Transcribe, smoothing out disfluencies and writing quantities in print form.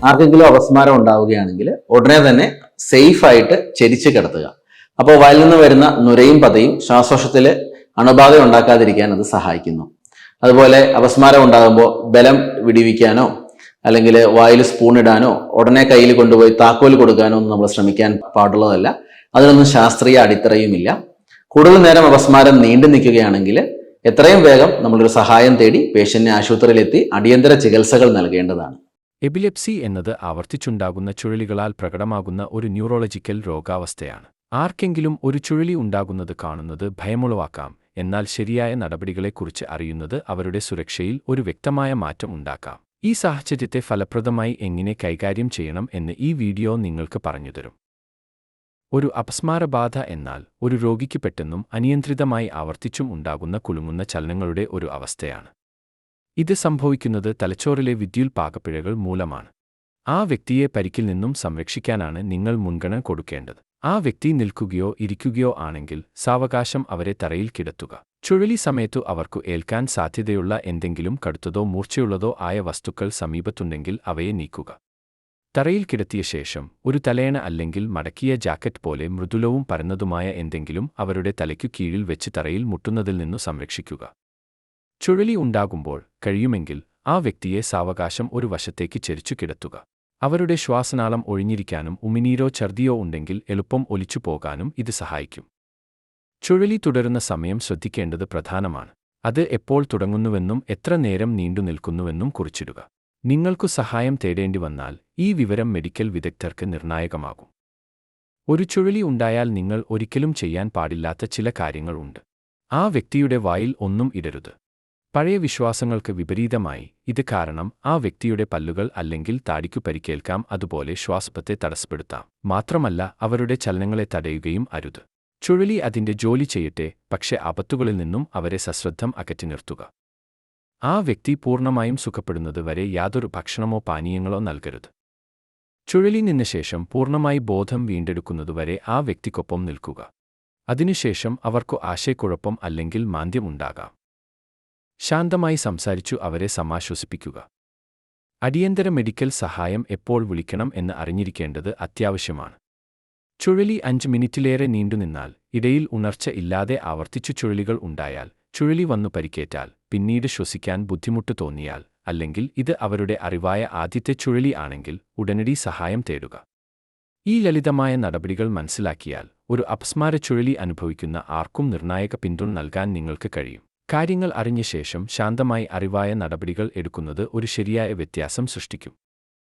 ആർക്കെങ്കിലും അപസ്മാരം ഉണ്ടാവുകയാണെങ്കിൽ ഉടനെ തന്നെ സേഫായിട്ട് ചെരിച്ച് കിടത്തുക. അപ്പോൾ വായിൽ നിന്ന് വരുന്ന നുരയും പതയും ശ്വാസകോശത്തിൽ അണുബാധ ഉണ്ടാക്കാതിരിക്കാൻ അത് സഹായിക്കുന്നു. അതുപോലെ അപസ്മാരം ഉണ്ടാകുമ്പോൾ ബലം വിടിവിക്കാനോ അല്ലെങ്കിൽ വായിൽ സ്പൂൺ ഇടാനോ ഉടനെ കയ്യിൽ കൊണ്ടുപോയി താക്കോൽ കൊടുക്കാനോ ഒന്നും നമ്മൾ ശ്രമിക്കാൻ പാടുള്ളതല്ല. അതിനൊന്നും ശാസ്ത്രീയ അടിത്തറയുമില്ല. കൂടുതൽ നേരം അപസ്മാരം നീണ്ടു നിൽക്കുകയാണെങ്കിൽ എത്രയും വേഗം നമ്മളൊരു സഹായം തേടി പേഷ്യന്റിനെ ആശുപത്രിയിലെത്തി അടിയന്തര ചികിത്സകൾ നൽകേണ്ടതാണ്. എപിലെപ്സി എന്നത് ആവർത്തിച്ചുണ്ടാകുന്ന ചുഴലികളാൽ പ്രകടമാകുന്ന ഒരു ന്യൂറോളജിക്കൽ രോഗാവസ്ഥയാണ്. ആർക്കെങ്കിലും ഒരു ചുഴലി ഉണ്ടാകുന്നത് കാണുന്നത് ഭയമുളവാക്കാം, എന്നാൽ ശരിയായ നടപടികളെക്കുറിച്ച് അറിയുന്നത് അവരുടെ സുരക്ഷയിൽ ഒരു വ്യക്തമായ മാറ്റം ഉണ്ടാക്കാം. ഈ സാഹചര്യത്തെ ഫലപ്രദമായി എങ്ങനെ കൈകാര്യം ചെയ്യണം എന്ന് ഈ വീഡിയോ നിങ്ങൾക്ക് പറഞ്ഞുതരും. ഒരു അപസ്മാരബാധ എന്നാൽ ഒരു രോഗിക്ക് പെട്ടെന്നും അനിയന്ത്രിതമായി ആവർത്തിച്ചും ഉണ്ടാകുന്ന കുലുങ്ങുന്ന ചലനങ്ങളുടെ ഒരു അവസ്ഥയാണ്. ഇത് സംഭവിക്കുന്നത് തലച്ചോറിലെ വിദ്യുൽപാകപ്പിഴകൾ മൂലമാണ്. ആ വ്യക്തിയെ പരിക്കിൽ നിന്നും സംരക്ഷിക്കാനാണ് നിങ്ങൾ മുൻഗണന കൊടുക്കേണ്ടത്. ആ വ്യക്തി നിൽക്കുകയോ ഇരിക്കുകയോ ആണെങ്കിൽ സാവകാശം അവരെ തറയിൽ കിടത്തുക. ചുഴലി സമയത്തു അവർക്കു ഏൽക്കാൻ സാധ്യതയുള്ള എന്തെങ്കിലും കടുത്തതോ മൂർച്ചയുള്ളതോ ആയ വസ്തുക്കൾ സമീപത്തുണ്ടെങ്കിൽ അവയെ നീക്കുക. തറയിൽ കിടത്തിയ ശേഷം ഒരു തലയണ അല്ലെങ്കിൽ മടക്കിയ ജാക്കറ്റ് പോലെ മൃദുലവും പരന്നതുമായ എന്തെങ്കിലും അവരുടെ തലയ്ക്കു കീഴിൽ വെച്ച് തറയിൽ മുട്ടുന്നതിൽ നിന്നു സംരക്ഷിക്കുക. ചുഴലി ഉണ്ടാകുമ്പോൾ കഴിയുമെങ്കിൽ ആ വ്യക്തിയെ സാവകാശം ഒരു വശത്തേക്ക് ചെരിച്ചു കിടത്തുക. അവരുടെ ശ്വാസനാളം ഒഴിഞ്ഞിരിക്കാനും ഉമിനീരോ ഛർദിയോ ഉണ്ടെങ്കിൽ എളുപ്പം ഒലിച്ചു പോകാനും ഇത് സഹായിക്കും. ചുഴലി തുടരുന്ന സമയം ശ്രദ്ധിക്കേണ്ടത് പ്രധാനമാണ്. അത് എപ്പോൾ തുടങ്ങുന്നുവെന്നും എത്ര നേരം നീണ്ടു നിൽക്കുന്നുവെന്നും കുറിച്ചിടുക. നിങ്ങൾക്കു സഹായം തേടേണ്ടി വന്നാൽ ഈ വിവരം മെഡിക്കൽ വിദഗ്ധർക്ക് നിർണായകമാകും. ഒരു ചുഴലി ഉണ്ടായാൽ നിങ്ങൾ ഒരിക്കലും ചെയ്യാൻ പാടില്ലാത്ത ചില കാര്യങ്ങൾ ഉണ്ട്. ആ വ്യക്തിയുടെ വായിൽ ഒന്നും ഇടരുത്. പഴയ വിശ്വാസങ്ങൾക്ക് വിപരീതമായി ഇത് കാരണം ആ വ്യക്തിയുടെ പല്ലുകൾ അല്ലെങ്കിൽ താടിക്കു പരിക്കേൽക്കാം, അതുപോലെ ശ്വാസത്തെ തടസ്സപ്പെടുത്താം. മാത്രമല്ല അവരുടെ ചലനങ്ങളെ തടയുകയും അരുത്. ചുഴലി അതിന്റെ ജോലി ചെയ്യട്ടെ, പക്ഷേ ആപത്തുകളിൽ നിന്നും അവരെ സശ്രദ്ധം അകറ്റി നിർത്തുക. ആ വ്യക്തി പൂർണ്ണമായും സുഖപ്പെടുന്നത് വരെ യാതൊരു ഭക്ഷണമോ പാനീയങ്ങളോ നൽകരുത്. ചുഴലി നിന്ന ശേഷം പൂർണ്ണമായി ബോധം വീണ്ടെടുക്കുന്നതുവരെ ആ വ്യക്തിക്കൊപ്പം നിൽക്കുക. അതിനുശേഷം അവർക്കു ആശയക്കുഴപ്പം അല്ലെങ്കിൽ മാന്ദ്യം ഉണ്ടാകാം. ശാന്തമായി സംസാരിച്ചു അവരെ സമാശ്വസിപ്പിക്കുക. അടിയന്തര മെഡിക്കൽ സഹായം എപ്പോൾ വിളിക്കണം എന്ന് അറിഞ്ഞിരിക്കേണ്ടത് അത്യാവശ്യമാണ്. ചുഴലി 5 മിനിറ്റിലേറെ നീണ്ടുനിന്നാൽ, ഇടയിൽ ഉണർച്ച ഇല്ലാതെ ആവർത്തിച്ചു ചുഴലികൾ ഉണ്ടായാൽ, ചുഴലി വന്നു പരിക്കേറ്റാൽ, പിന്നീട് ശ്വസിക്കാൻ ബുദ്ധിമുട്ട് തോന്നിയാൽ, അല്ലെങ്കിൽ ഇത് അവരുടെ അറിവായ ആദ്യത്തെ ചുഴലി ആണെങ്കിൽ ഉടനടി സഹായം തേടുക. ഈ ലളിതമായ നടപടികൾ മനസ്സിലാക്കിയാൽ ഒരു അപസ്മാര ചുഴലി അനുഭവിക്കുന്ന ആർക്കും നിർണായക പിന്തുണ നൽകാൻ നിങ്ങൾക്ക് കഴിയും. കാര്യങ്ങൾ അറിഞ്ഞ ശേഷം ശാന്തമായി അറിവായ നടപടികൾ എടുക്കുന്നത് ഒരു ശരിയായ വ്യത്യാസം സൃഷ്ടിക്കും.